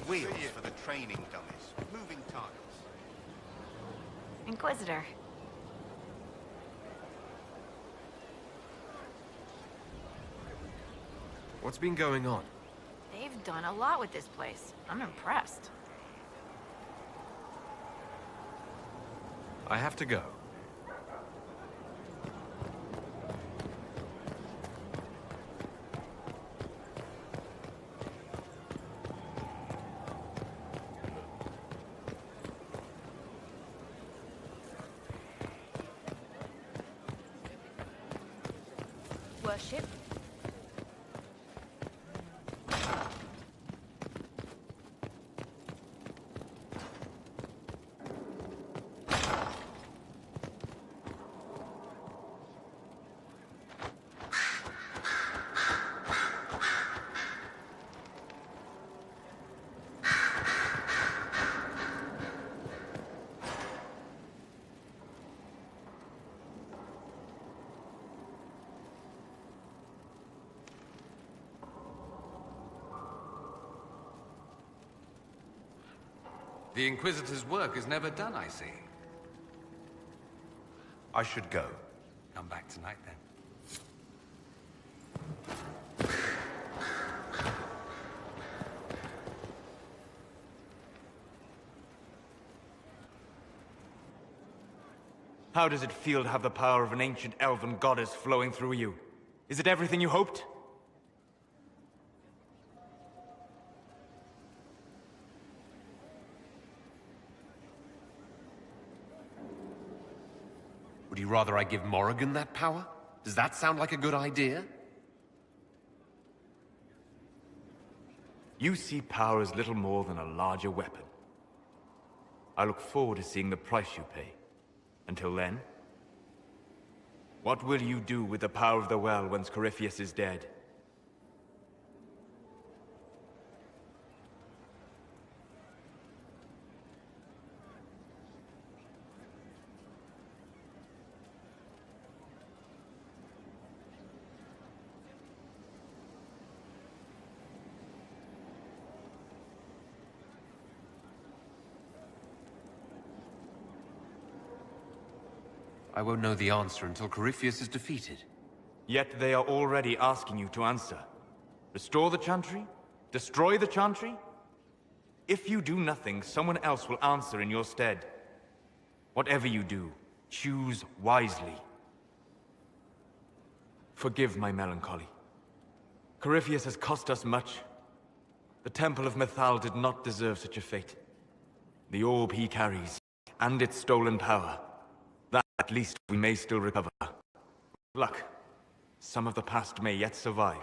wheels for the training dummies. Moving targets. Inquisitor. What's been going on? They've done a lot with this place. I'm impressed. I have to go. Worship? The Inquisitor's work is never done, I see. I should go. Come back tonight, then. How does it feel to have the power of an ancient elven goddess flowing through you? Is it everything you hoped? Would you rather I give Morrigan that power? Does that sound like a good idea? You see power as little more than a larger weapon. I look forward to seeing the price you pay. Until then, what will you do with the power of the well once Corypheus is dead? I won't know the answer until Corypheus is defeated. Yet they are already asking you to answer. Restore the Chantry? Destroy the Chantry? If you do nothing, someone else will answer in your stead. Whatever you do, choose wisely. Forgive my melancholy. Corypheus has cost us much. The Temple of Mythal did not deserve such a fate. The orb he carries, and its stolen power. That at least we may still recover. Luck. Some of the past may yet survive.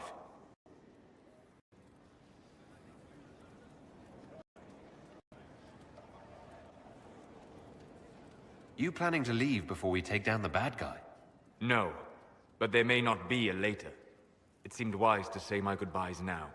You planning to leave before we take down the bad guy? No, but there may not be a later. It seemed wise to say my goodbyes now.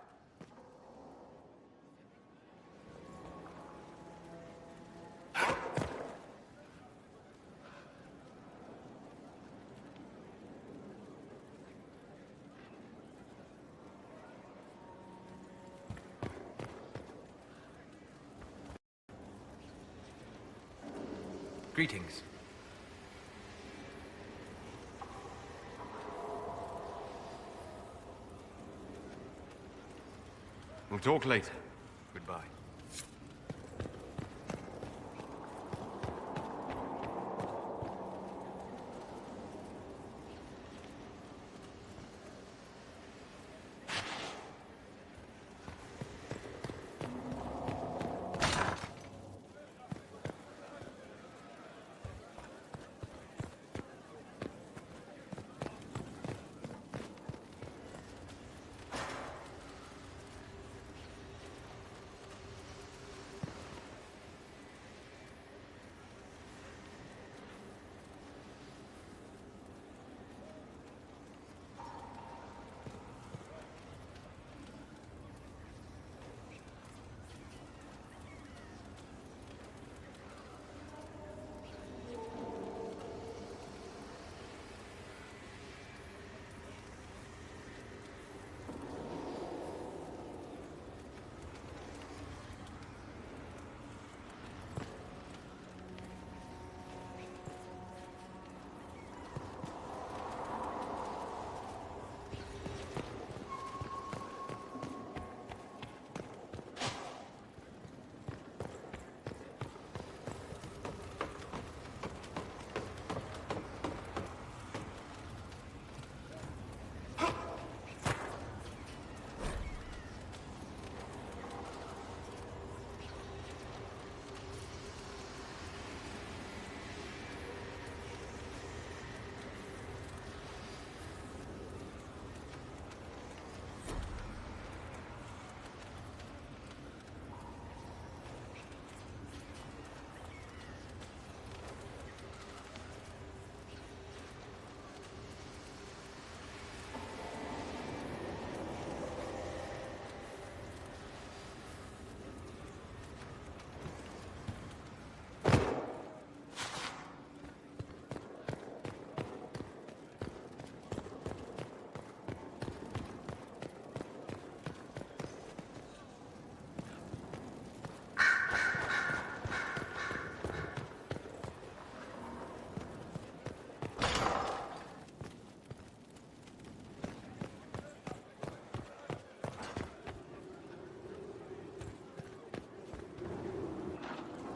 Greetings. We'll talk later. Goodbye.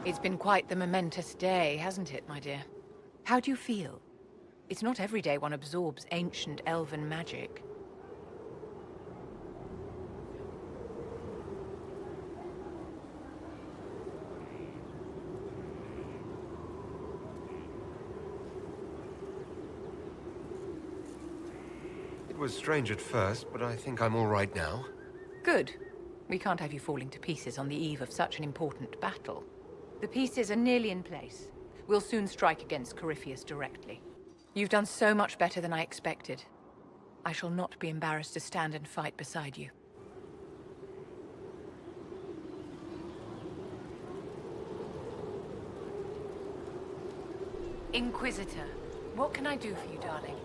It's been quite the momentous day, hasn't it, my dear? How do you feel? It's not every day one absorbs ancient elven magic. It was strange at first, but I think I'm all right now. Good. We can't have you falling to pieces on the eve of such an important battle. The pieces are nearly in place. We'll soon strike against Corypheus directly. You've done so much better than I expected. I shall not be embarrassed to stand and fight beside you. Inquisitor, what can I do for you, darling?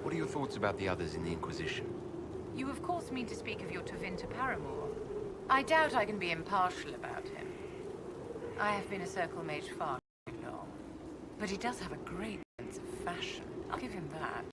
What are your thoughts about the others in the Inquisition? You of course mean to speak of your Tevinter paramour. I doubt I can be impartial about him. I have been a circle mage far too long. But he does have a great sense of fashion. I'll give him that.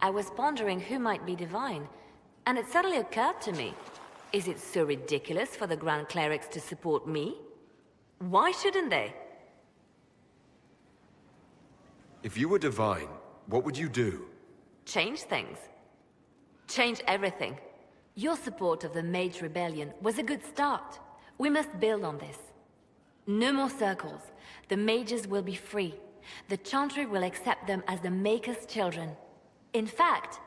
I was pondering who might be divine, and it suddenly occurred to me. Is it so ridiculous for the Grand Clerics to support me? Why shouldn't they? If you were divine, what would you do? Change things. Change everything. Your support of the Mage Rebellion was a good start. We must build on this. No more circles. The mages will be free. The Chantry will accept them as the Maker's children. In fact,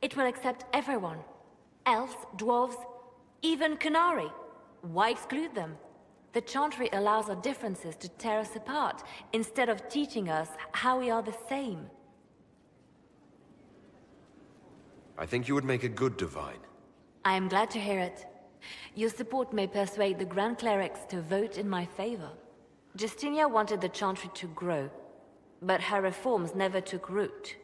it will accept everyone. Elves, dwarves, even Canary. Why exclude them? The Chantry allows our differences to tear us apart, instead of teaching us how we are the same. I think you would make a good divine. I am glad to hear it. Your support may persuade the Grand Clerics to vote in my favor. Justinia wanted the Chantry to grow, but her reforms never took root.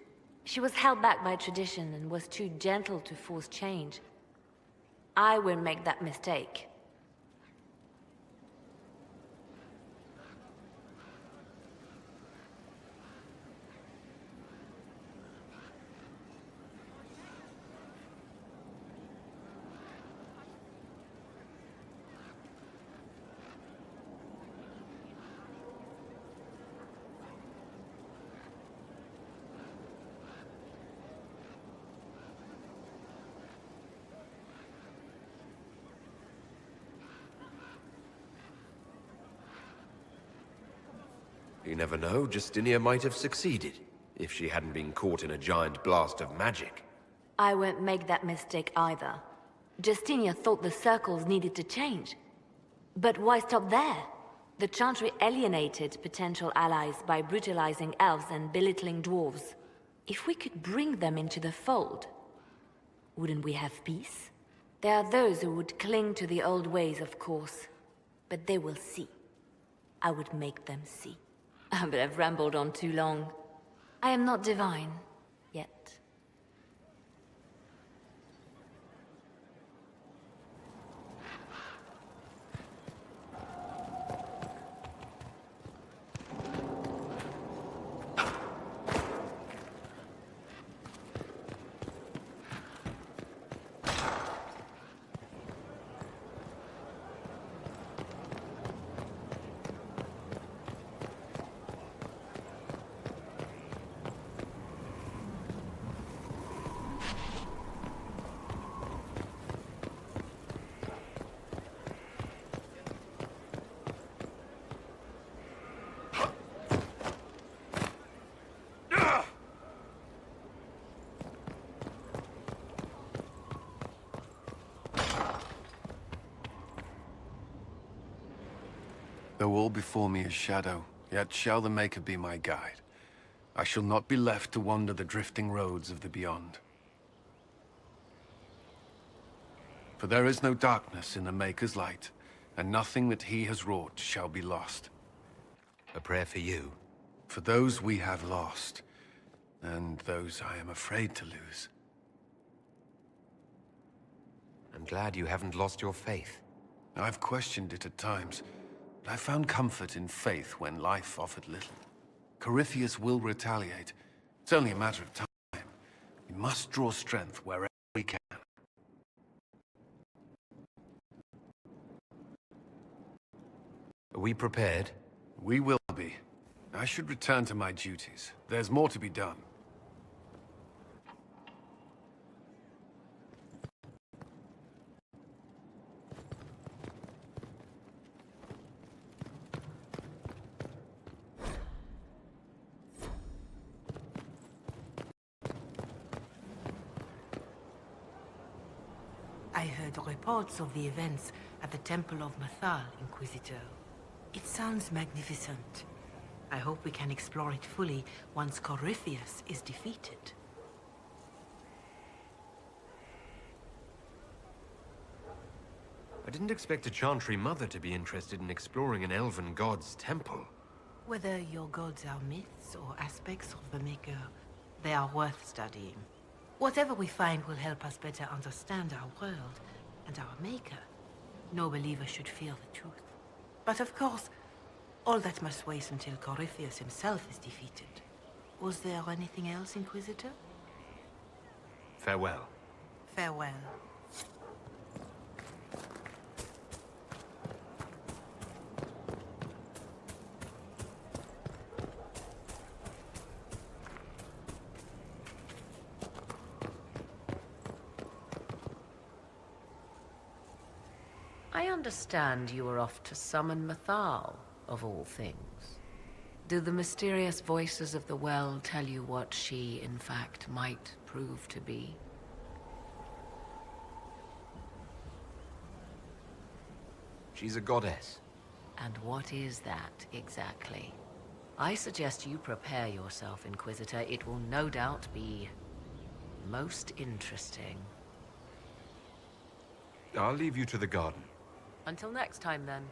She was held back by tradition and was too gentle to force change. I won't make that mistake. You never know, Justinia might have succeeded, if she hadn't been caught in a giant blast of magic. I won't make that mistake either. Justinia thought the circles needed to change. But why stop there? The Chantry alienated potential allies by brutalizing elves and belittling dwarves. If we could bring them into the fold, wouldn't we have peace? There are those who would cling to the old ways, of course. But they will see. I would make them see. But I've rambled on too long. I am not divine, yet. Though all before me is shadow, yet shall the Maker be my guide. I shall not be left to wander the drifting roads of the beyond. For there is no darkness in the Maker's light, and nothing that he has wrought shall be lost. A prayer for you. For those we have lost, and those I am afraid to lose. I'm glad you haven't lost your faith. I've questioned it at times, but I found comfort in faith when life offered little. Corypheus will retaliate. It's only a matter of time. We must draw strength wherever we can. Are we prepared? We will be. I should return to my duties. There's more to be done. I heard reports of the events at the Temple of Methal, Inquisitor. It sounds magnificent. I hope we can explore it fully once Corypheus is defeated. I didn't expect a Chantry Mother to be interested in exploring an elven god's temple. Whether your gods are myths or aspects of the Maker, they are worth studying. Whatever we find will help us better understand our world and our Maker. No believer should fear the truth. But of course, all that must wait until Corypheus himself is defeated. Was there anything else, Inquisitor? Farewell. Farewell. I understand you were off to summon Methal, of all things. Do the mysterious voices of the well tell you what she, in fact, might prove to be? She's a goddess. And what is that, exactly? I suggest you prepare yourself, Inquisitor. It will no doubt be most interesting. I'll leave you to the garden. Until next time, then.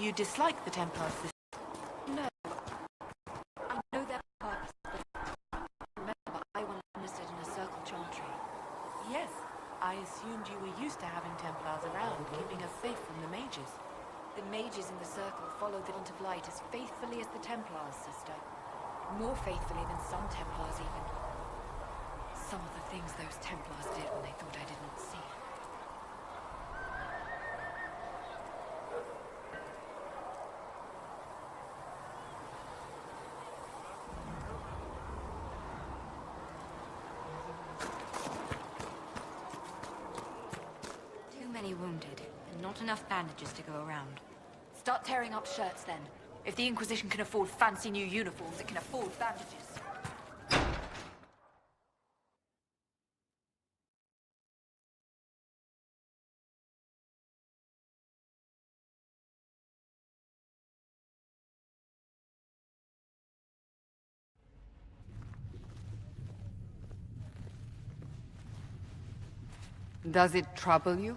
You dislike the Templars? No. I know their purpose, but remember, I once enlisted in a circle chantry. Yes. I assumed you were used to having Templars around, keeping us safe from the mages. The mages in the circle follow the Point of Light as faithfully as the Templars, sister. More faithfully than some Templars, even. Some of the things those Templars did when they thought I didn't see. Too many wounded, and not enough bandages to go around. Start tearing up shirts, then. If the Inquisition can afford fancy new uniforms, it can afford bandages. Does it trouble you?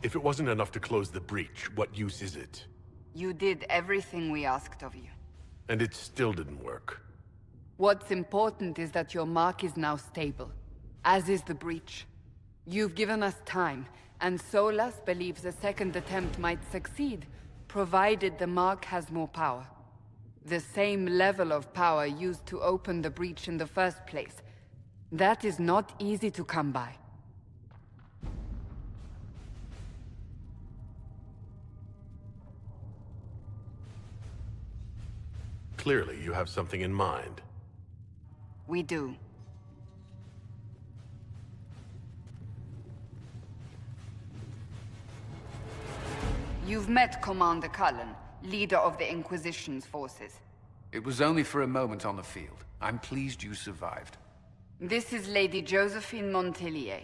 If it wasn't enough to close the breach, what use is it? You did everything we asked of you. And it still didn't work. What's important is that your mark is now stable, as is the breach. You've given us time, and Solas believes a second attempt might succeed, provided the mark has more power. The same level of power used to open the breach in the first place. That is not easy to come by. Clearly, you have something in mind. We do. You've met Commander Cullen, leader of the Inquisition's forces. It was only for a moment on the field. I'm pleased you survived. This is Lady Josephine Montelier,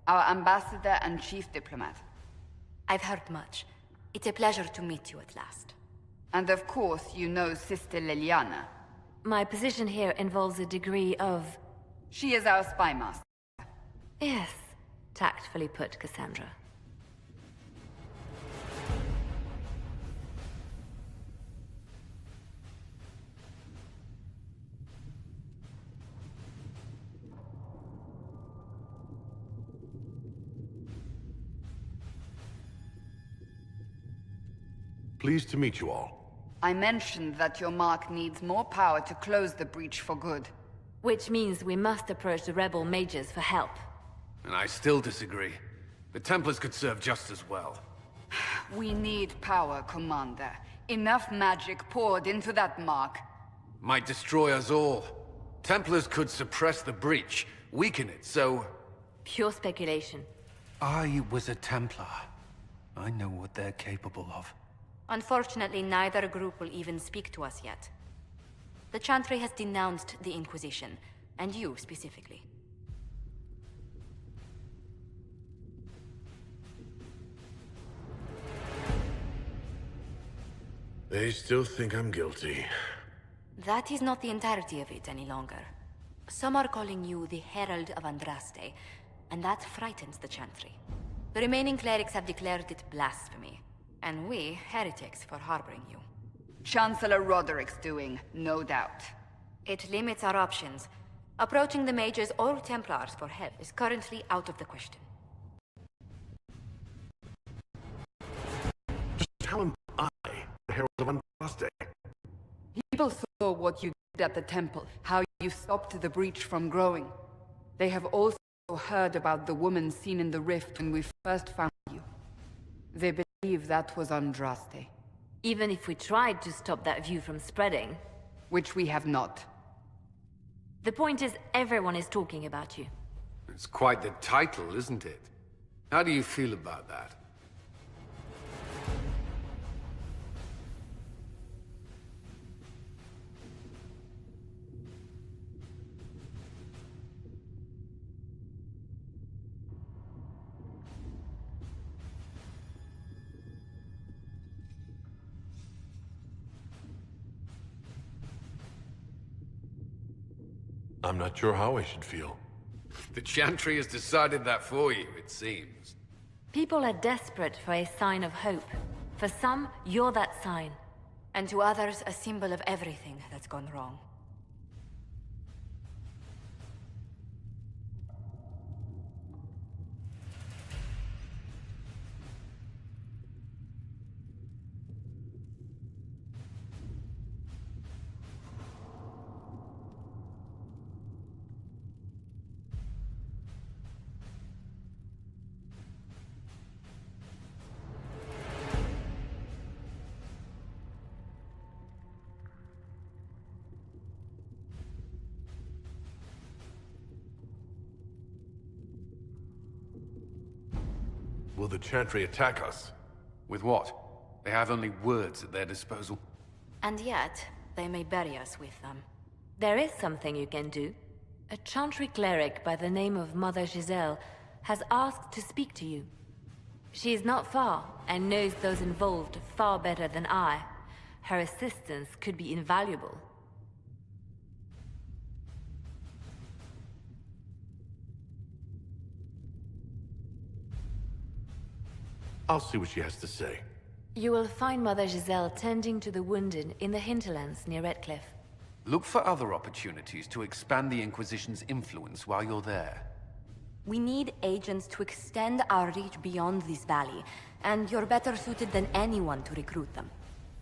our ambassador and chief diplomat. I've heard much. It's a pleasure to meet you at last. And of course, you know Sister Liliana. My position here involves a degree of... She is our spy master. Yes, tactfully put, Cassandra. Pleased to meet you all. I mentioned that your mark needs more power to close the breach for good. Which means we must approach the rebel mages for help. And I still disagree. The Templars could serve just as well. We need power, Commander. Enough magic poured into that mark. Might destroy us all. Templars could suppress the breach, weaken it, so... Pure speculation. I was a Templar. I know what they're capable of. Unfortunately, neither group will even speak to us yet. The Chantry has denounced the Inquisition, and you specifically. They still think I'm guilty. That is not the entirety of it any longer. Some are calling you the Herald of Andraste, and that frightens the Chantry. The remaining clerics have declared it blasphemy, and we, heretics, for harboring you. Chancellor Roderick's doing, no doubt. It limits our options. Approaching the mages or Templars for help is currently out of the question. Just how am I the Herald of Andraste? People saw what you did at the temple, how you stopped the breach from growing. They have also heard about the woman seen in the rift when we first found you. They believe that was Andraste. Even if we tried to stop that view from spreading... Which we have not. The point is, everyone is talking about you. It's quite the title, isn't it? How do you feel about that? I'm not sure how I should feel. The Chantry has decided that for you, it seems. People are desperate for a sign of hope. For some, you're that sign. And to others, a symbol of everything that's gone wrong. Will the Chantry attack us? With what? They have only words at their disposal. And yet, they may bury us with them. There is something you can do. A Chantry cleric by the name of Mother Giselle has asked to speak to you. She is not far, and knows those involved far better than I. Her assistance could be invaluable. I'll see what she has to say. You will find Mother Giselle tending to the wounded in the hinterlands near Redcliffe. Look for other opportunities to expand the Inquisition's influence while you're there. We need agents to extend our reach beyond this valley, and you're better suited than anyone to recruit them.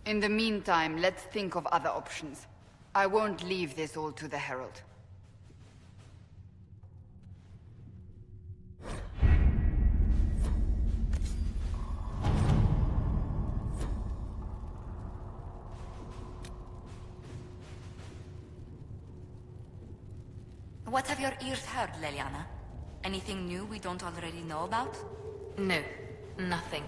In the meantime, let's think of other options. I won't leave this all to the Herald. What have your ears heard, Leliana? Anything new we don't already know about? No, nothing.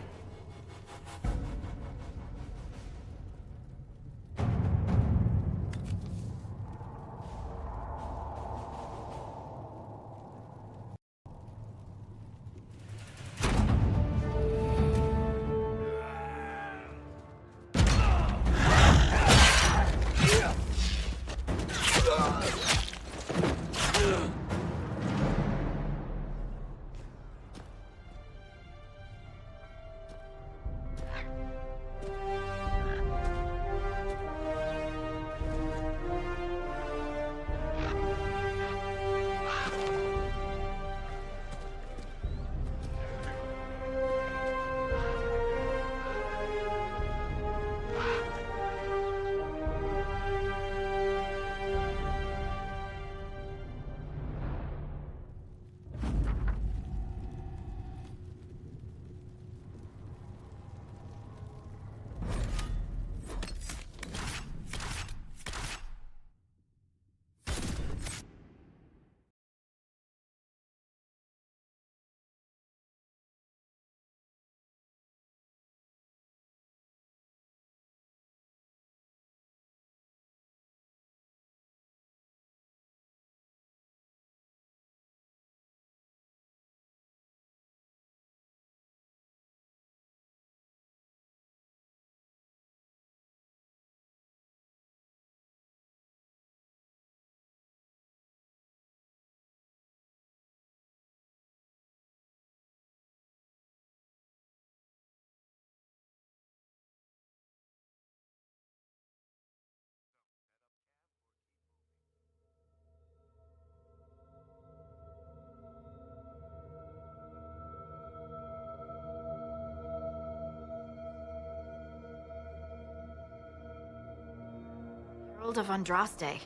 Herald of Andraste.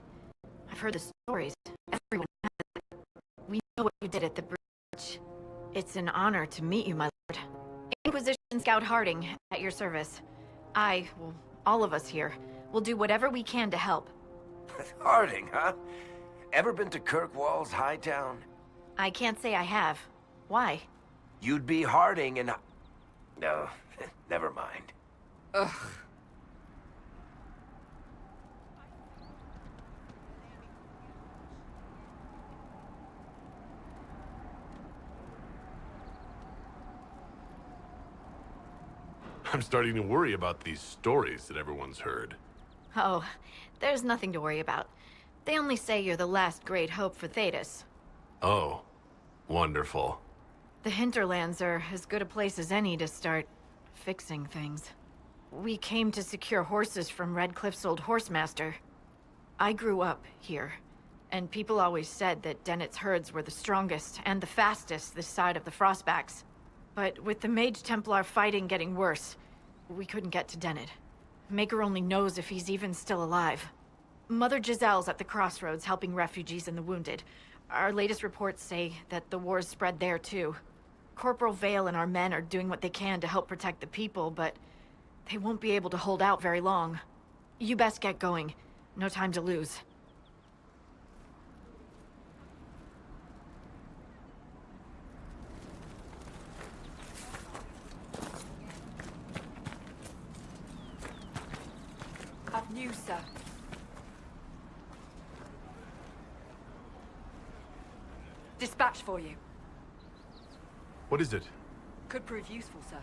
I've heard the stories. Everyone has it. We know what you did at the bridge. It's an honor to meet you, my lord. Inquisition Scout Harding, at your service. Well, all of us here, will do whatever we can to help. Harding, huh? Ever been to Kirkwall's Hightown? I can't say I have. Why? You'd be Harding and... No, never mind. Ugh. I'm starting to worry about these stories that everyone's heard. Oh, there's nothing to worry about. They only say you're the last great hope for Thetis. Oh, wonderful. The hinterlands are as good a place as any to start fixing things. We came to secure horses from Redcliffe's old horsemaster. I grew up here, and people always said that Dennett's herds were the strongest and the fastest this side of the Frostbacks. But with the Mage Templar fighting getting worse, we couldn't get to Dennett. Maker only knows if he's even still alive. Mother Giselle's at the crossroads helping refugees and the wounded. Our latest reports say that the war's spread there too. Corporal Vale and our men are doing what they can to help protect the people, but they won't be able to hold out very long. You best get going. No time to lose. Have news, sir. Dispatch for you. What is it? Could prove useful, sir.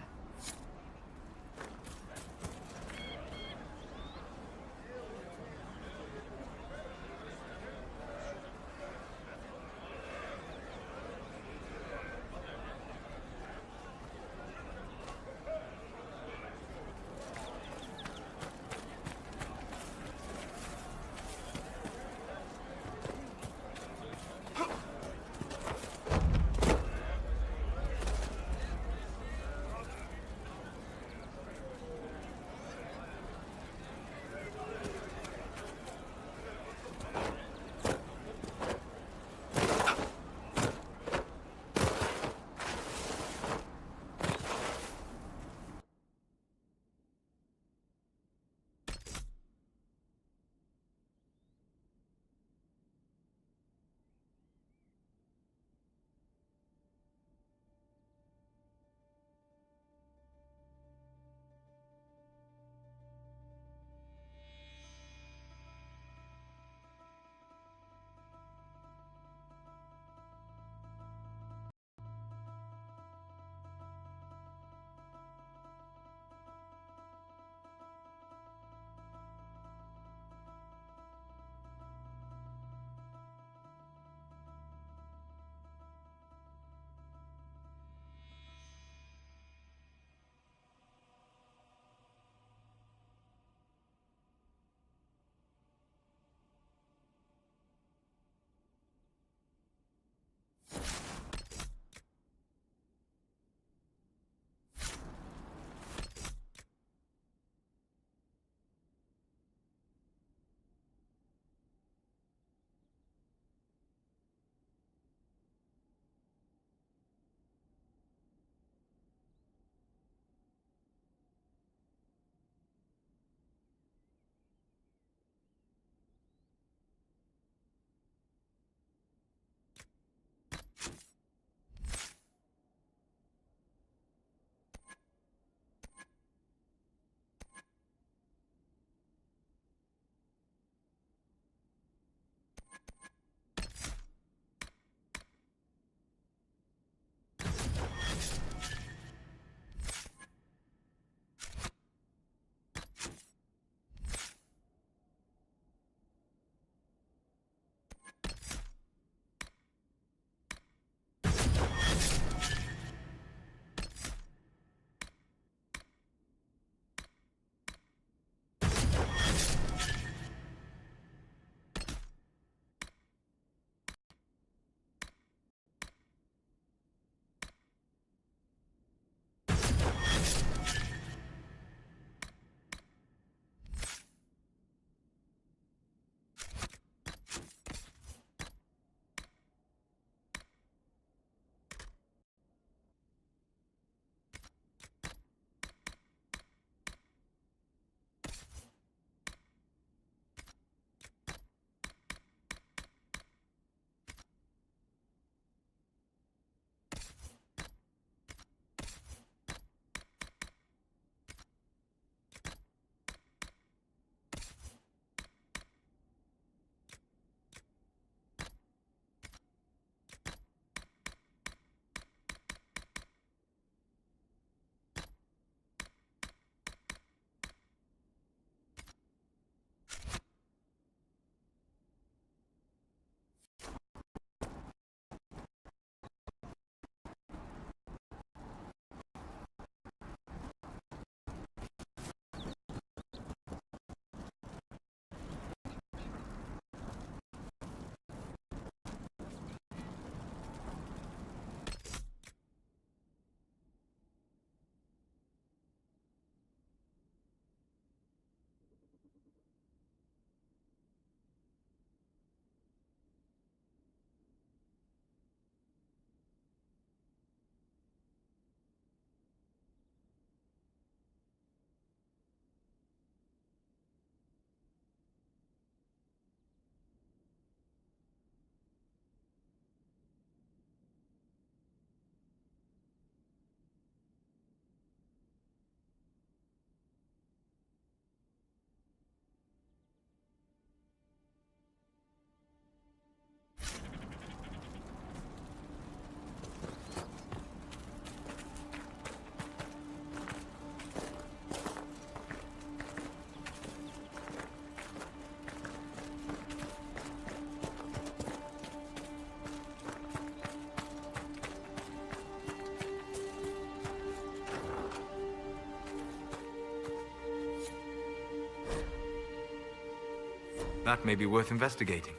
That may be worth investigating.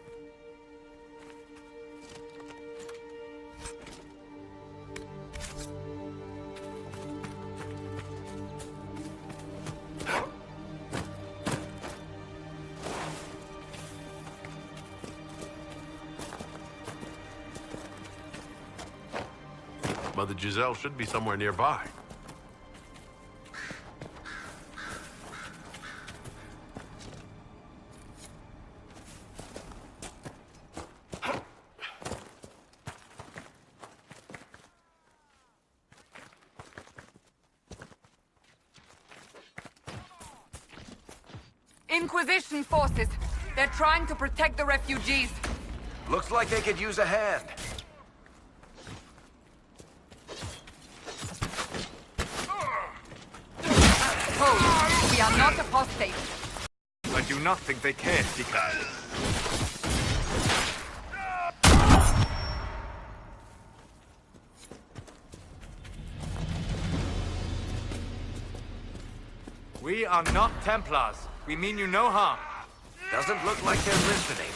Mother Giselle should be somewhere nearby. Inquisition forces. They're trying to protect the refugees. Looks like they could use a hand. Hold. We are not apostate. I do not think they care, Dika. We are not Templars. We mean you no harm. Doesn't look like they're listening.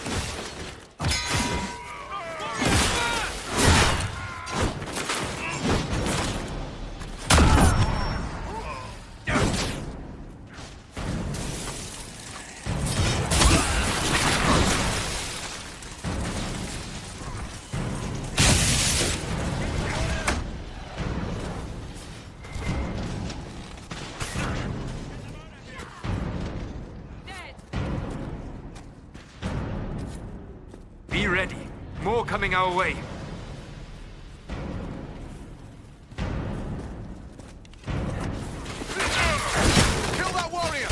Be ready. More coming our way. Kill that warrior!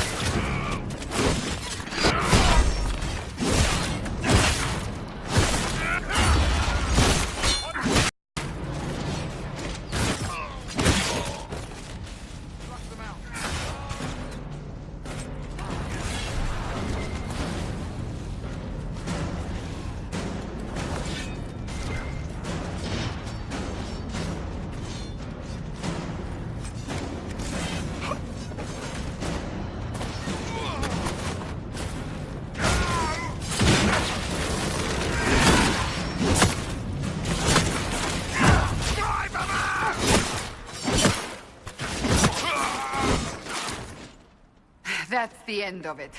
That's the end of it.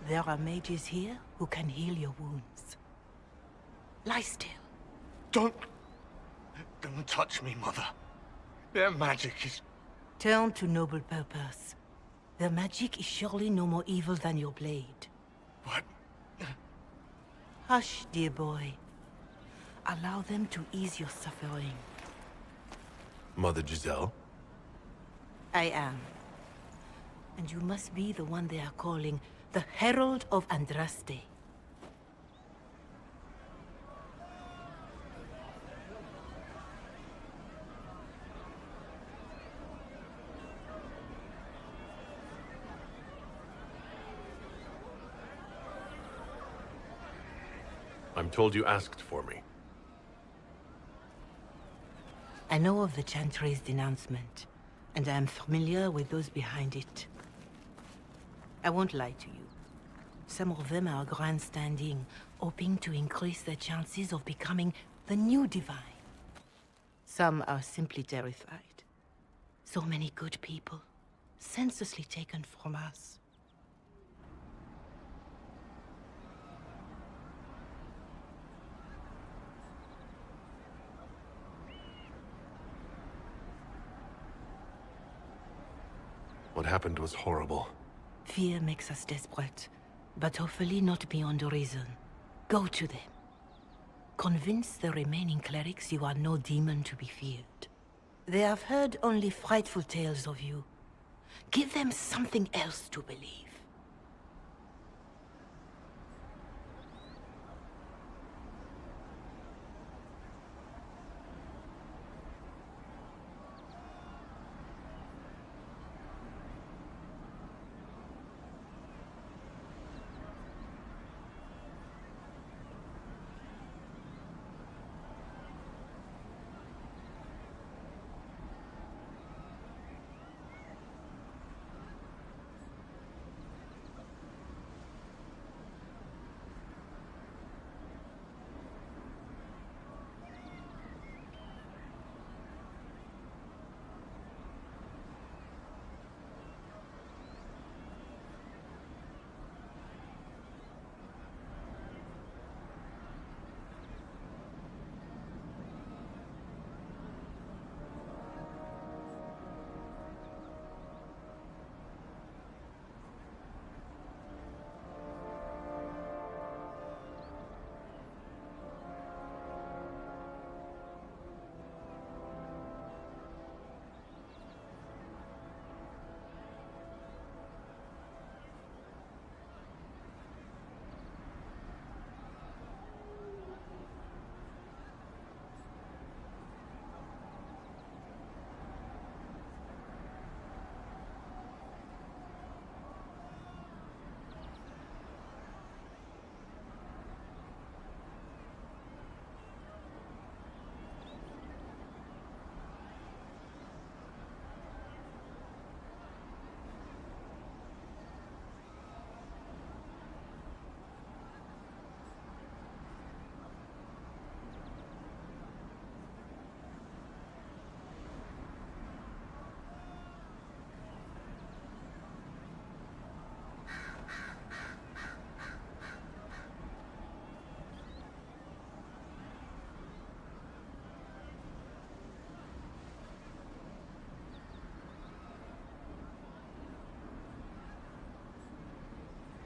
There are mages here who can heal your wounds. Lie still. Don't touch me, Mother. Their magic is... Turn to noble purpose. Their magic is surely no more evil than your blade. What? Hush, dear boy. Allow them to ease your suffering. Mother Giselle? I am. And you must be the one they are calling the Herald of Andraste. I'm told you asked for me. I know of the Chantry's denouncement, and I am familiar with those behind it. I won't lie to you. Some of them are grandstanding, hoping to increase their chances of becoming the new divine. Some are simply terrified. So many good people, senselessly taken from us. What happened was horrible. Fear makes us desperate, but hopefully not beyond reason. Go to them. Convince the remaining clerics you are no demon to be feared. They have heard only frightful tales of you, Give them something else to believe.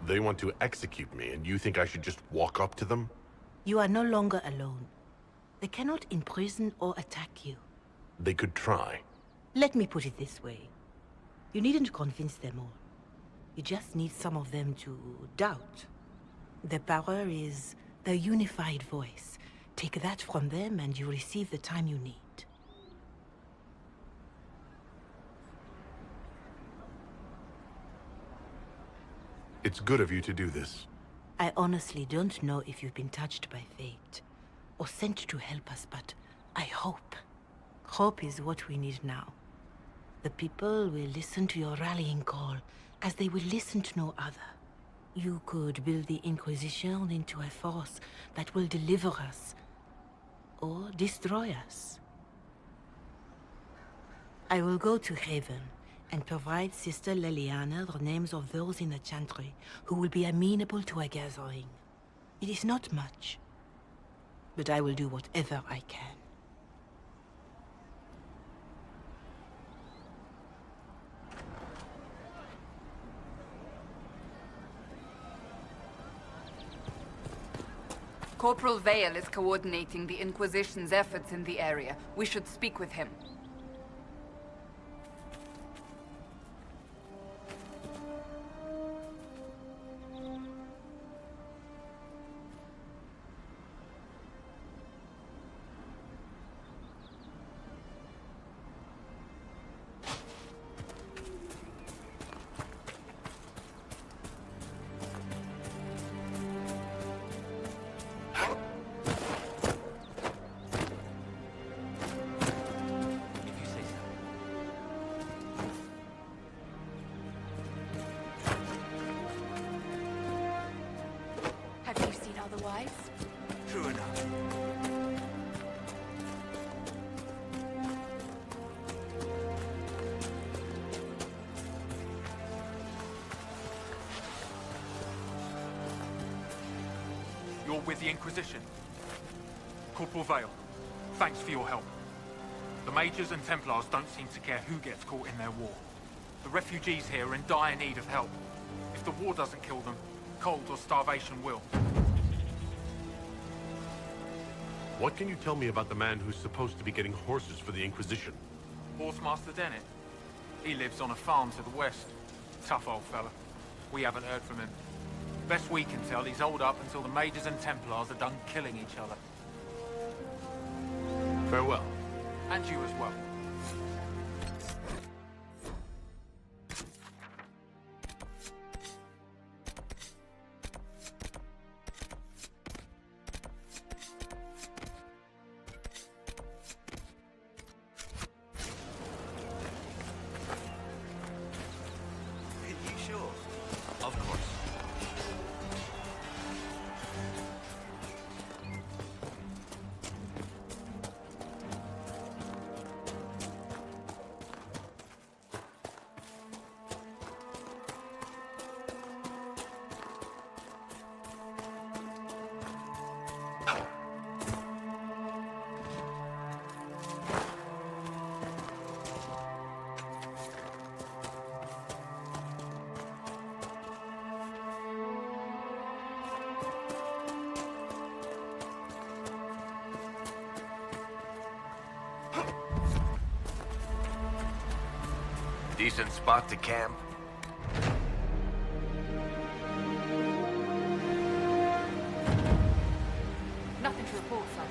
They want to execute me, and you think I should just walk up to them? You are no longer alone. They cannot imprison or attack you. They could try. Let me put it this way. You needn't convince them all. You just need some of them to doubt. Their power is their unified voice. Take that from them and you receive the time you need. It's good of you to do this. I honestly don't know if you've been touched by fate, or sent to help us, but I hope. Hope is what we need now. The people will listen to your rallying call, as they will listen to no other. You could build the Inquisition into a force that will deliver us, or destroy us. I will go to Haven, and provide Sister Leliana the names of those in the Chantry who will be amenable to a gathering. It is not much, but I will do whatever I can. Corporal Vale is coordinating the Inquisition's efforts in the area. We should speak with him. True enough. You're with the Inquisition. Corporal Vale, thanks for your help. The Mages and Templars don't seem to care who gets caught in their war. The refugees here are in dire need of help. If the war doesn't kill them, cold or starvation will. What can you tell me about the man who's supposed to be getting horses for the Inquisition? Horsemaster Dennett. He lives on a farm to the west. Tough old fella. We haven't heard from him. Best we can tell, he's holed up until the Mages and Templars are done killing each other. Farewell. And you as well. Are you sure? Of course. Decent spot to camp. Nothing to report, son.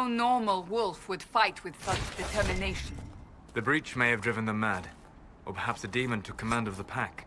No normal wolf would fight with such determination. The breach may have driven them mad. Or perhaps a demon took command of the pack.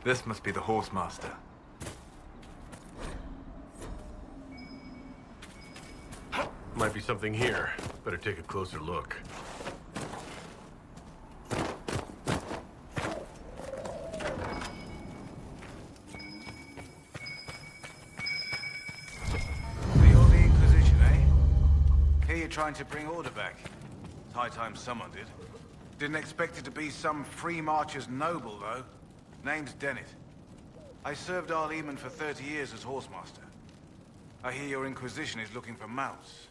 This must be the Horsemaster. Might be something here. Better take a closer look. You're the Inquisition, eh? Here you're trying to bring order back. It's high time someone did. Didn't expect it to be some free marcher's noble, though. Name's Dennett. I served Arl Eamon for 30 years as Horsemaster. I hear your Inquisition is looking for mounts.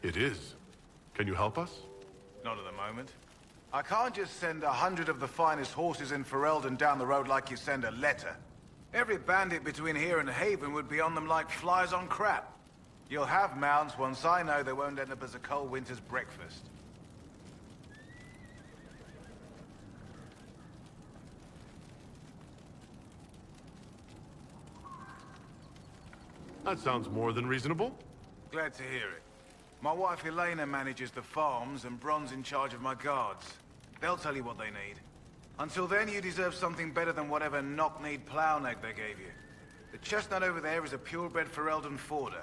It is. Can you help us? Not at the moment. I can't just send 100 of the finest horses in Ferelden down the road like you send a letter. Every bandit between here and Haven would be on them like flies on crap. You'll have mounts once I know they won't end up as a cold winter's breakfast. That sounds more than reasonable. Glad to hear it. My wife Elena manages the farms and Bron's in charge of my guards. They'll tell you what they need. Until then, you deserve something better than whatever knock-kneed plow-neck they gave you. The chestnut over there is a purebred Ferelden forder.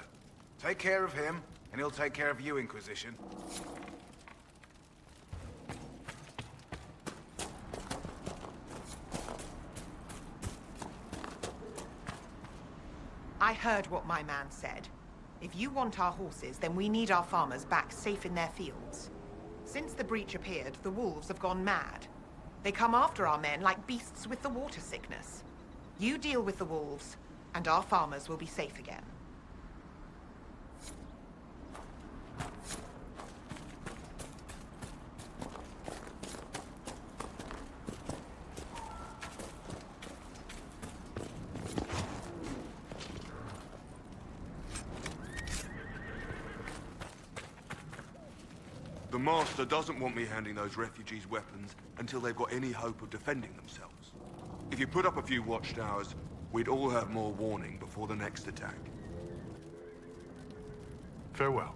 Take care of him, and he'll take care of you, Inquisition. I heard what my man said. If you want our horses, then we need our farmers back safe in their fields. Since the breach appeared, the wolves have gone mad. They come after our men like beasts with the water sickness. You deal with the wolves, and our farmers will be safe again. The Master doesn't want me handing those refugees weapons until they've got any hope of defending themselves. If you put up a few watchtowers, we'd all have more warning before the next attack. Farewell.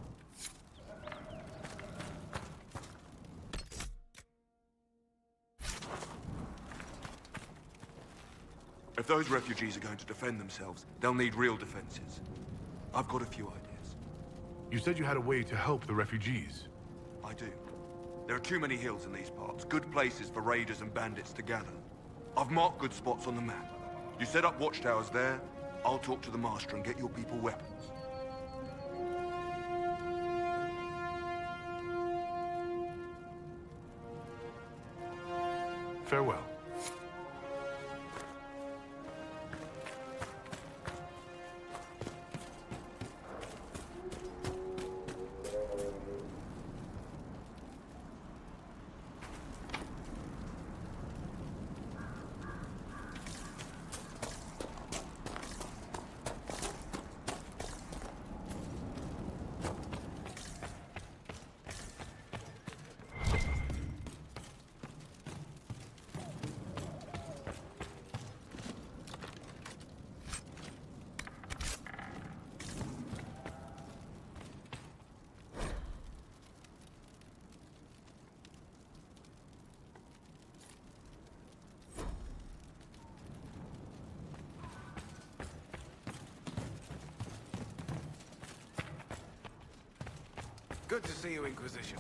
If those refugees are going to defend themselves, they'll need real defenses. I've got a few ideas. You said you had a way to help the refugees. I do. There are too many hills in these parts, good places for raiders and bandits to gather. I've marked good spots on the map. You set up watchtowers there, I'll talk to the Master and get your people weapons. Farewell. Good to see you, Inquisition.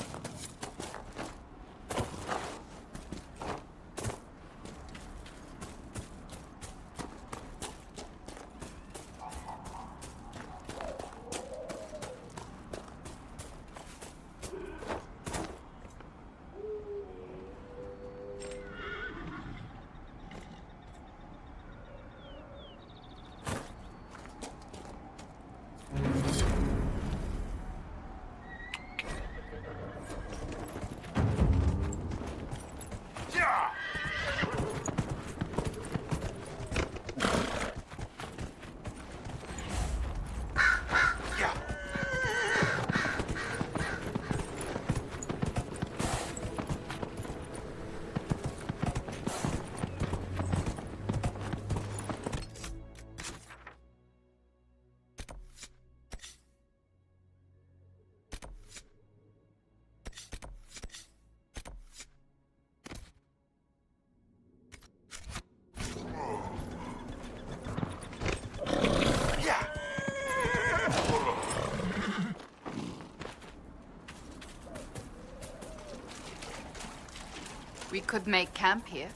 We could make camp here.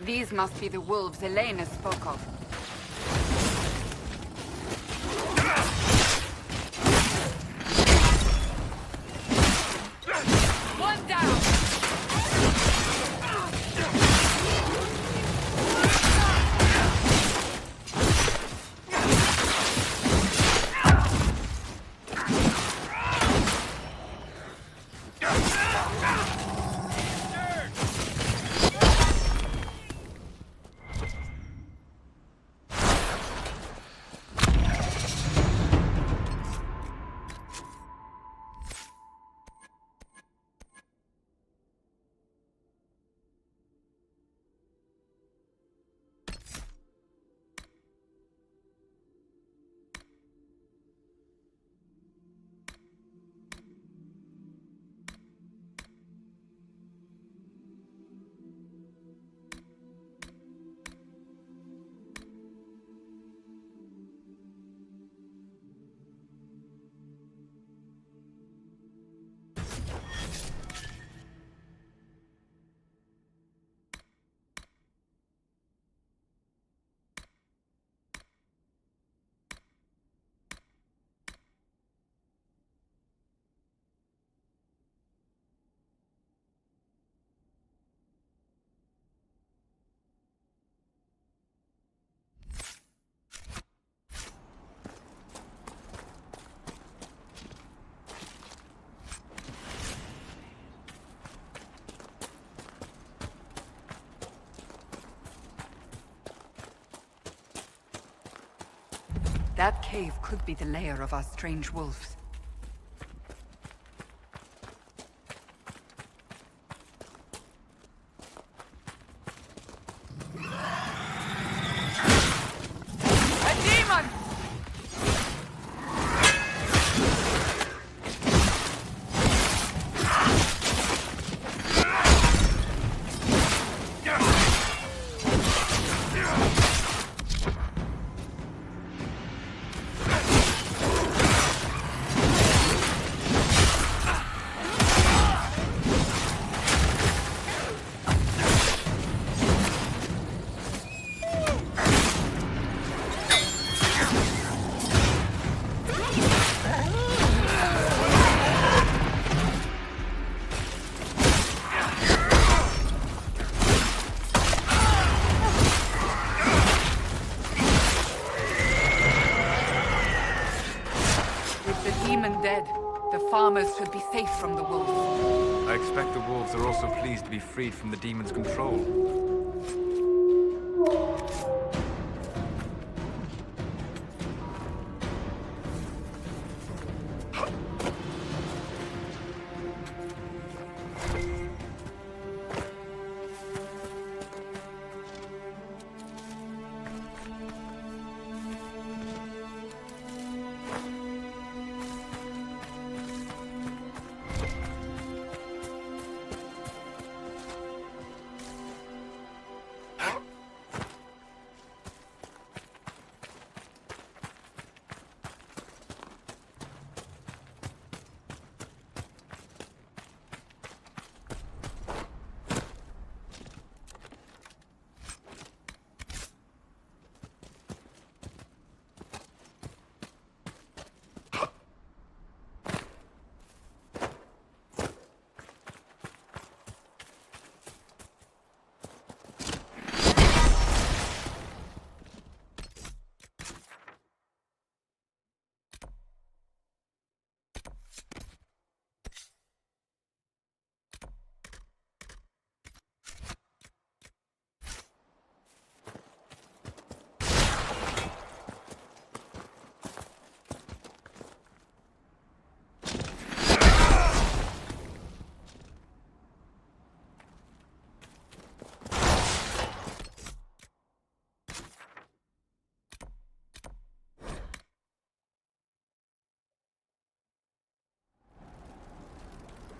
These must be the wolves Elena spoke of. One down! That cave could be the lair of our strange wolves. A demon! dead. The farmers should be safe from the wolves. I expect the wolves are also pleased to be freed from the demon's control.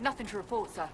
Nothing to report, sir.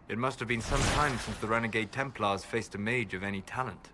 It must have been some time since the renegade Templars faced a mage of any talent.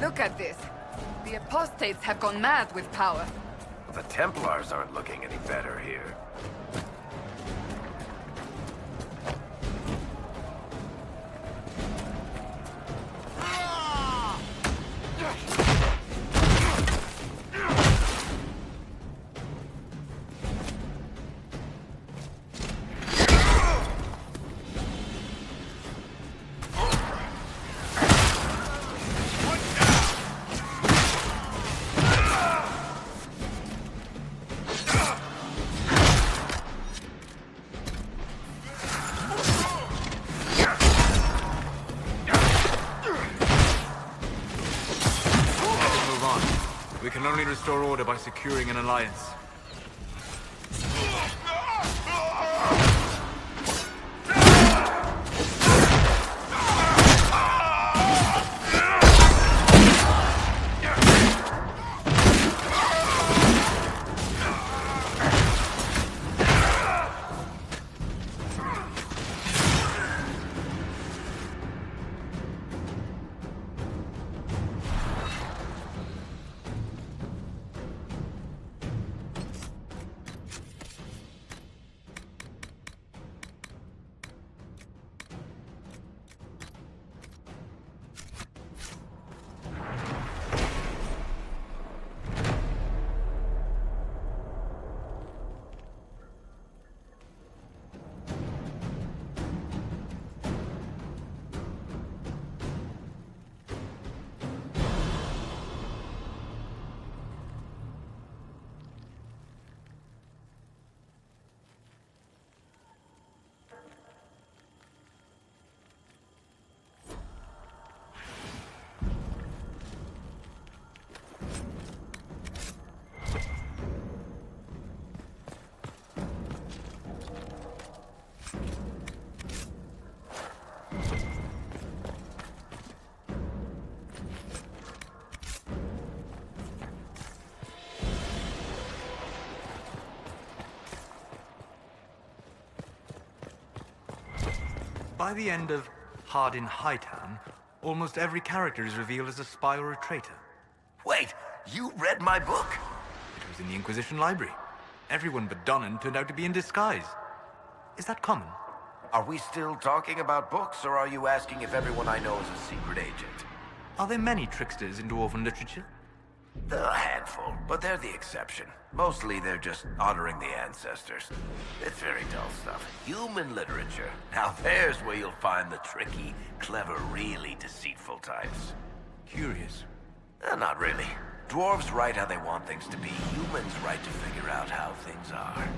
Look at this. The apostates have gone mad with power. The Templars aren't looking any better here. We can only restore order by securing an alliance. By the end of Hardin Hightown, almost every character is revealed as a spy or a traitor. Wait, you read my book? It was in the Inquisition library. Everyone but Donnan turned out to be in disguise. Is that common? Are we still talking about books, or are you asking if everyone I know is a secret agent? Are there many tricksters in dwarven literature? There are a handful, but they're the exception. Mostly they're just honoring the ancestors. It's very dull stuff. Human literature. Now there's where you'll find the tricky, clever, really deceitful types. Curious. Not really. Dwarves write how they want things to be. Humans write to figure out how things are.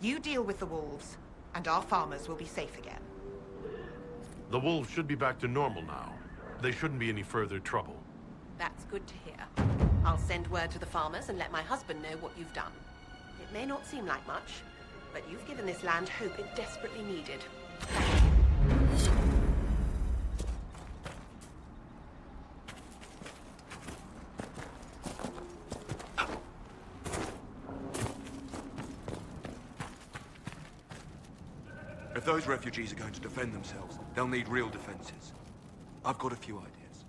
You deal with the wolves, and our farmers will be safe again. The wolves should be back to normal now. They shouldn't be any further trouble. That's good to hear. I'll send word to the farmers and let my husband know what you've done. It may not seem like much, but you've given this land hope it desperately needed. If those refugees are going to defend themselves, they'll need real defenses. I've got a few ideas.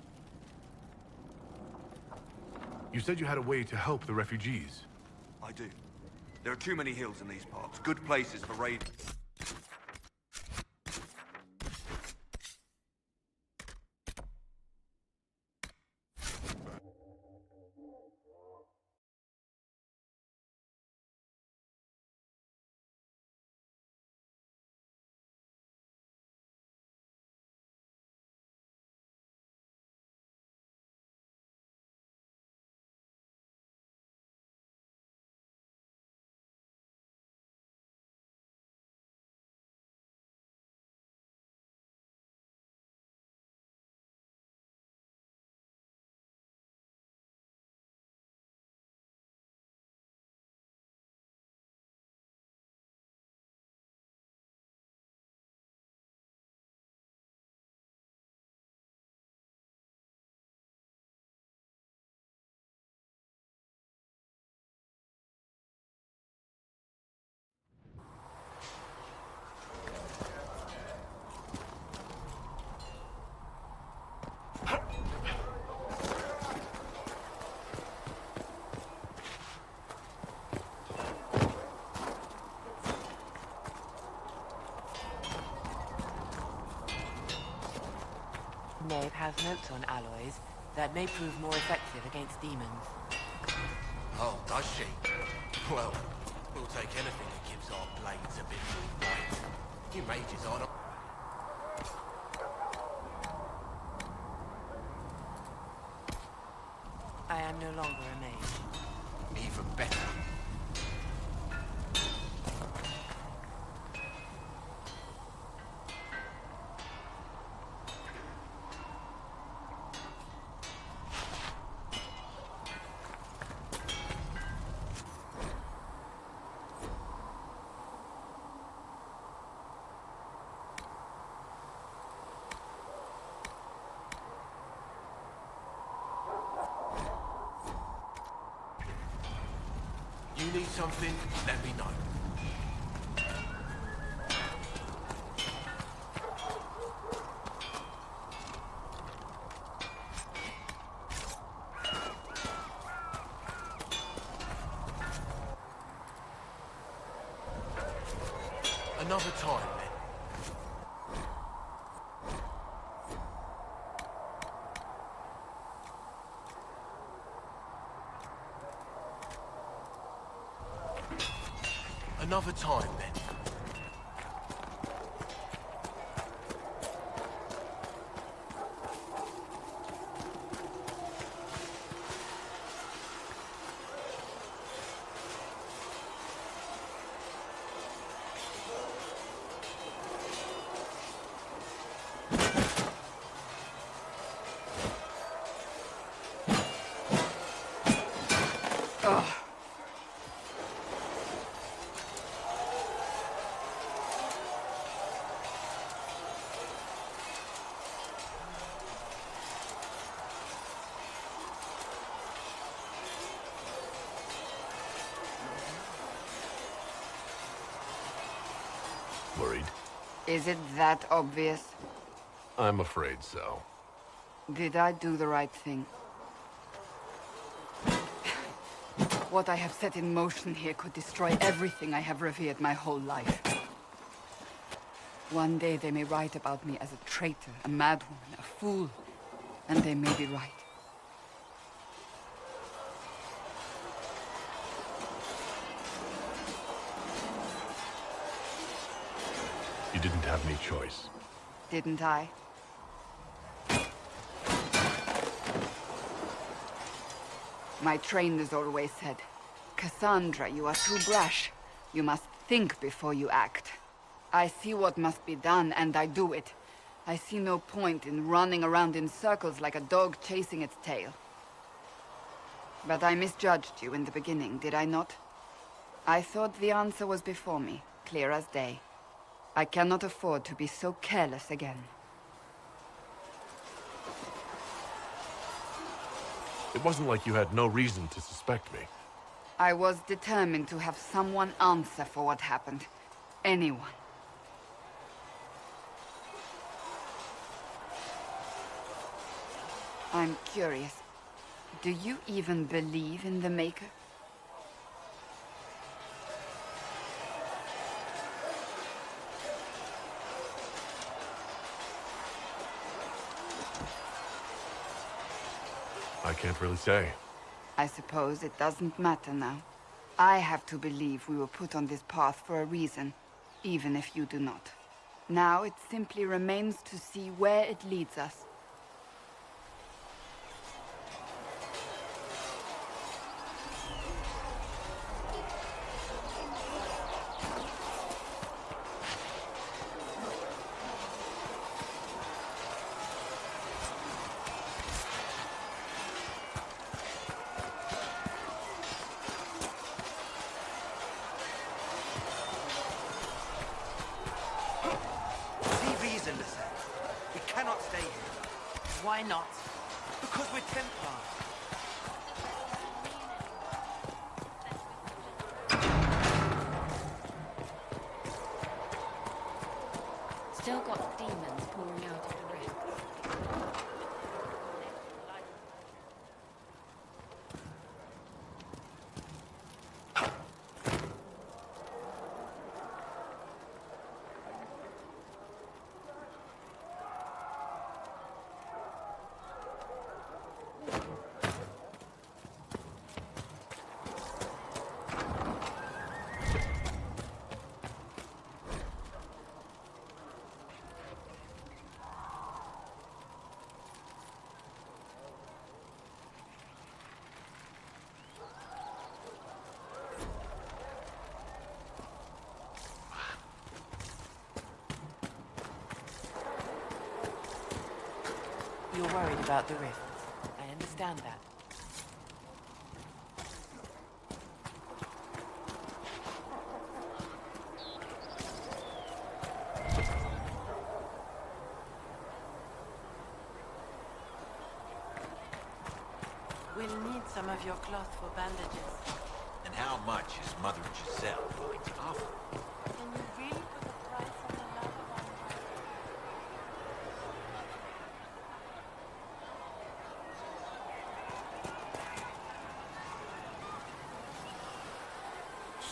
You said you had a way to help the refugees. I do. There are too many hills in these parts. Good places for raid. Maeve has notes on alloys that may prove more effective against demons. Oh, does she? Well, we'll take anything that gives our blades a bit more weight. You mages aren't... I am no longer a mage. Even better. You need something, let me know. Another time, then. Another time, then. Worried? Is it that obvious? I'm afraid so. Did I do the right thing? What I have set in motion here could destroy everything I have revered my whole life. One day they may write about me as a traitor, a madwoman, a fool, and they may be right. You didn't have any choice. Didn't I? My trainers always said, Cassandra, you are too brash. You must Think before you act. I see what must be done, and I do it. I see no point in running around in circles like a dog chasing its tail. But I misjudged you in the beginning, did I not? I thought the answer was before me, clear as day. I cannot afford to be so careless again. It wasn't like you had no reason to suspect me. I was determined to have someone answer for what happened. Anyone. I'm curious. Do you even believe in the Maker? I can't really say. I suppose it doesn't matter now. I have to believe we were put on this path for a reason, even if you do not. Now it simply remains to see where it leads us. Why not? Because we're Templars. Still got demons pouring out of the rift. You're worried about the rifts. I understand that. We'll need some of your cloth for bandages. And how much is Mother Giselle willing to offer? Can you really put a price on the love of our life?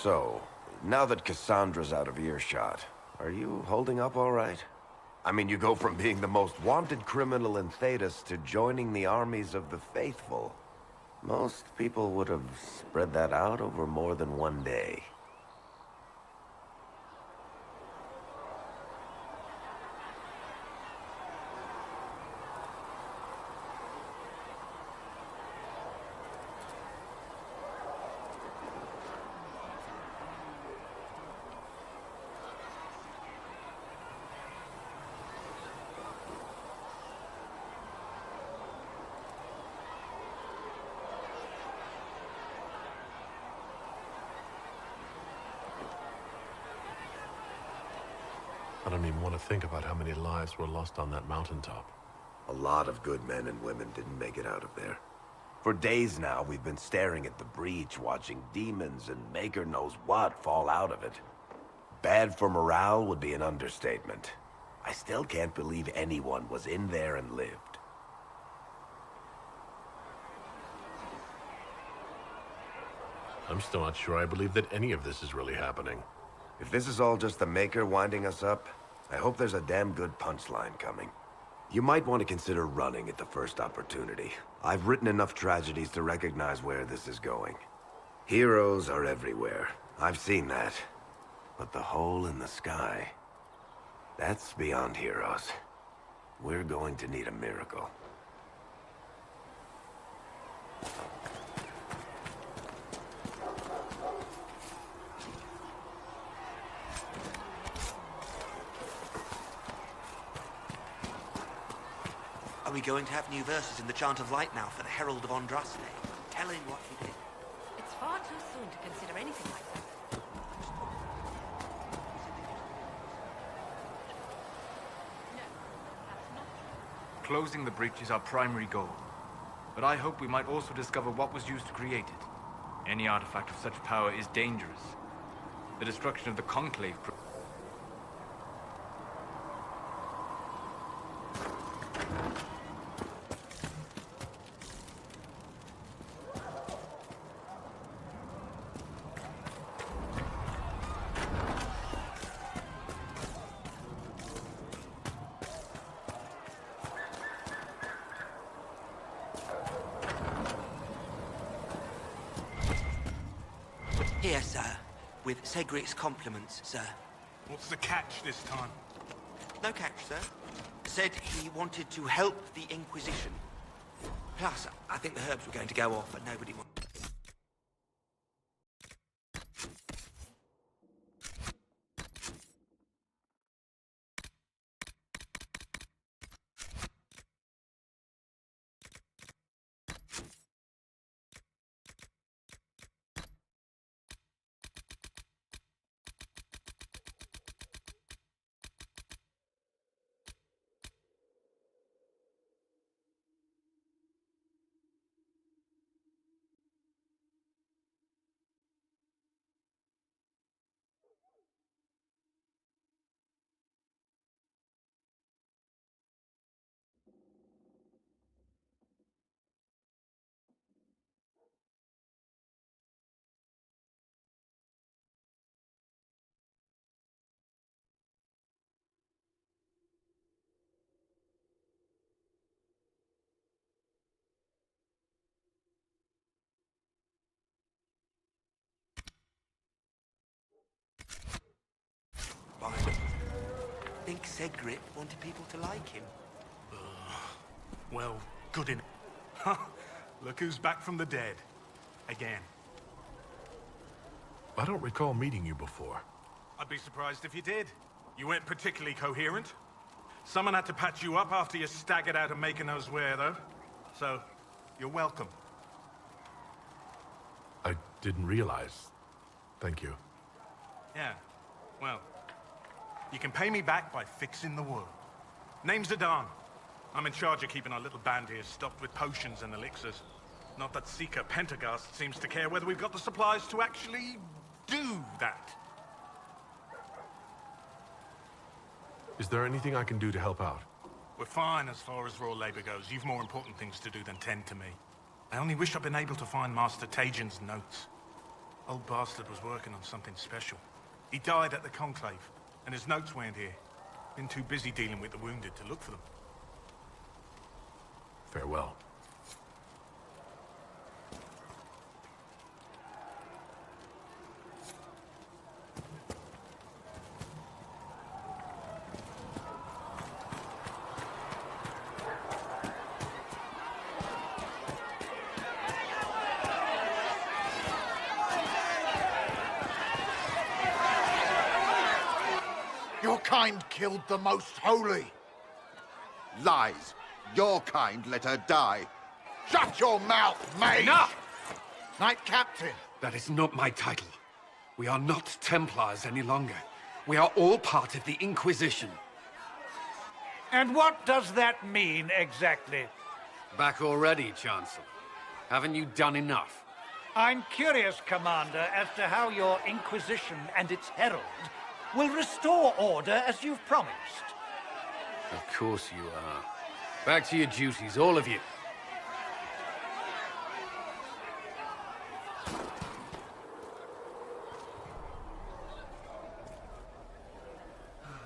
So, now that Cassandra's out of earshot, are you holding up all right? I mean, you go from being the most wanted criminal in Thedas to joining the armies of the faithful. Most people would have spread that out over more than one day. I don't even want to think about how many lives were lost on that mountaintop. A lot of good men and women didn't make it out of there. For days now, we've been staring at the breach, watching demons and Maker knows what fall out of it. Bad for morale would be an understatement. I still can't believe anyone was in there and lived. I'm still not sure I believe that any of this is really happening. If this is all just the Maker winding us up, I hope there's a damn good punchline coming. You might want to consider running at the first opportunity. I've written enough tragedies to recognize where this is going. Heroes are everywhere. I've seen that. But the hole in the sky, that's beyond heroes. We're going to need a miracle. Are we going to have new verses in the Chant of Light now for the Herald of Andraste, telling what he did? It's far too soon to consider anything like that. Closing the breach is our primary goal. But I hope we might also discover what was used to create it. Any artifact of such power is dangerous. The destruction of the Conclave... Here, sir. With Cedric's compliments, sir. What's the catch this time? No catch, sir. Said he wanted to help the Inquisition. Plus, I think the herbs were going to go off, and nobody wanted. I think Cedric wanted people to like him. Well, good in. Look who's back from the dead. Again. I don't recall meeting you before. I'd be surprised if you did. You weren't particularly coherent. Someone had to patch you up after you staggered out of making those wear, though. So, you're welcome. I didn't realize. Thank you. Yeah, well, you can pay me back by fixing the world. Name's Adan. I'm in charge of keeping our little band here stocked with potions and elixirs. Not that Seeker Pentagast seems to care whether we've got the supplies to actually do that. Is there anything I can do to help out? We're fine as far as raw labor goes. You've more important things to do than tend to me. I only wish I'd been able to find Master Tajin's notes. Old bastard was working on something special. He died at the Conclave, and his notes weren't here. Been too busy dealing with the wounded to look for them. Farewell. Your kind killed the Most Holy. Lies. Your kind let her die. Shut your mouth, mate! Enough! Knight Captain. That is not my title. We are not Templars any longer. We are all part of the Inquisition. And what does that mean, exactly? Back already, Chancellor. Haven't you done enough? I'm curious, Commander, as to how your Inquisition and its Herald will restore order as you've promised. Of course you are. Back to your duties, all of you.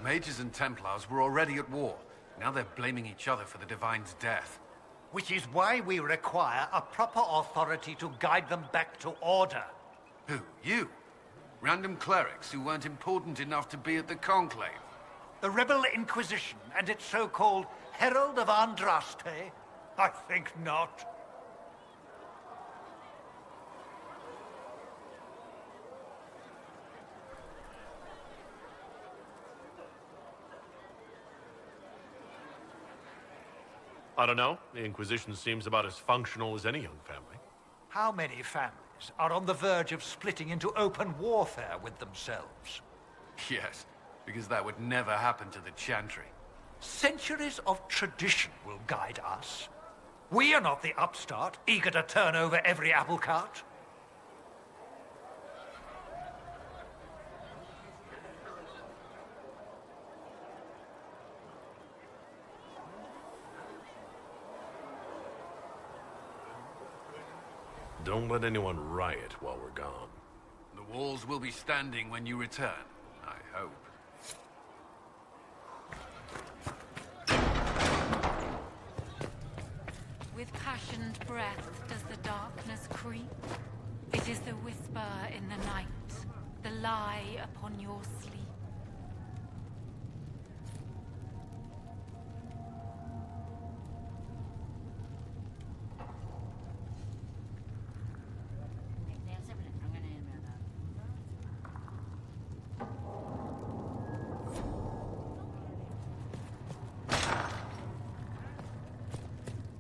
Mages and Templars were already at war. Now they're blaming each other for the Divine's death. Which is why we require a proper authority to guide them back to order. Who? You? Random clerics who weren't important enough to be at the Conclave? The Rebel Inquisition and its so-called Herald of Andraste? I think not. I don't know. The Inquisition seems about as functional as any young family. How many families are on the verge of splitting into open warfare with themselves? Yes, because that would never happen to the Chantry. Centuries of tradition will guide us. We are not the upstart, eager to turn over every apple cart. Don't let anyone riot while we're gone. The walls will be standing when you return, I hope. With passioned breath does the darkness creep. It is the whisper in the night, the lie upon your sleep.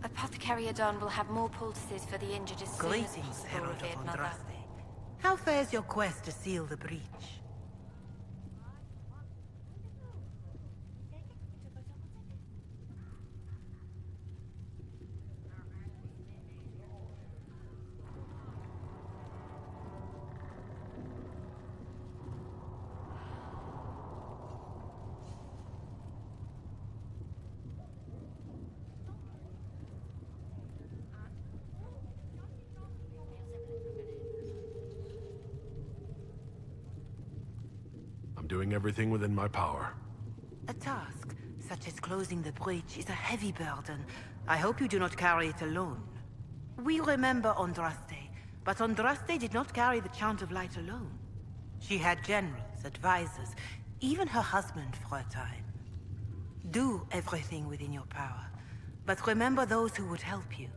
Apothecary Adon will have more poultices for the injured as soon as Greetings, possible, Herald of revered mother. Andraste. How fares your quest to seal the breach? I'm doing everything within my power. A task, such as closing the breach, is a heavy burden. I hope you do not carry it alone. We remember Andraste, but Andraste did not carry the Chant of Light alone. She had generals, advisors, even her husband for a time. Do everything within your power, but remember those who would help you.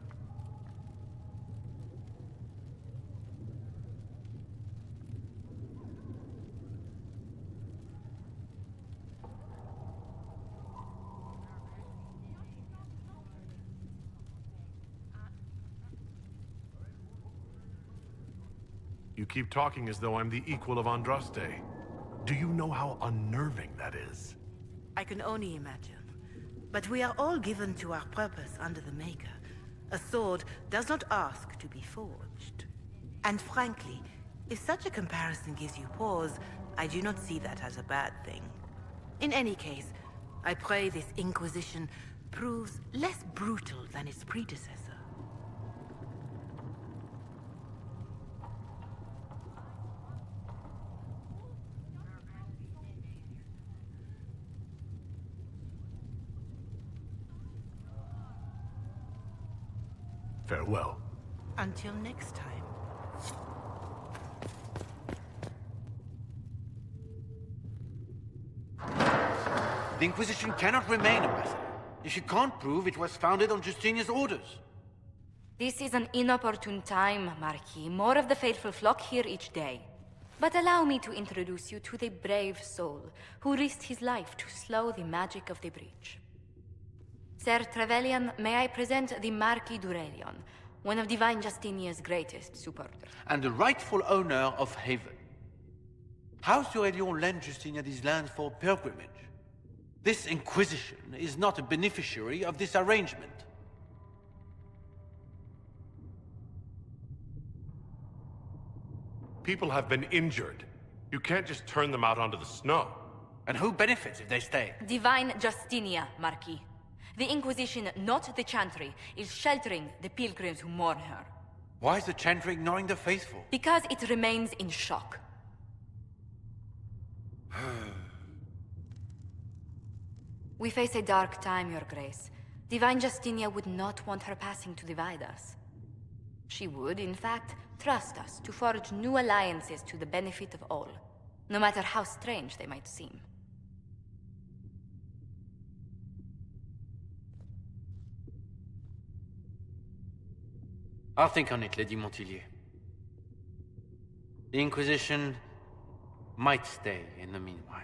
You keep talking as though I'm the equal of Andraste. Do you know how unnerving that is? I can only imagine. But we are all given to our purpose under the Maker. A sword does not ask to be forged. And frankly, if such a comparison gives you pause, I do not see that as a bad thing. In any case, I pray this Inquisition proves less brutal than its predecessor. Farewell. Until next time. The Inquisition cannot remain, Ambassador, if you can't prove it was founded on Justinian's orders. This is an inopportune time, Marquis. More of the faithful flock here each day. But allow me to introduce you to the brave soul who risked his life to slow the magic of the breach. Sir Trevelyan, may I present the Marquis d'Aurelion, one of Divine Justinia's greatest supporters. And the rightful owner of Haven. House d'Aurelion lent Justinia these lands for pilgrimage. This Inquisition is not a beneficiary of this arrangement. People have been injured. You can't just turn them out onto the snow. And who benefits if they stay? Divine Justinia, Marquis. The Inquisition, not the Chantry, is sheltering the pilgrims who mourn her. Why is the Chantry ignoring the faithful? Because it remains in shock. We face a dark time, Your Grace. Divine Justinia would not want her passing to divide us. She would, in fact, trust us to forge new alliances to the benefit of all, no matter how strange they might seem. I'll think on it, Lady Montillier. The Inquisition might stay in the meanwhile.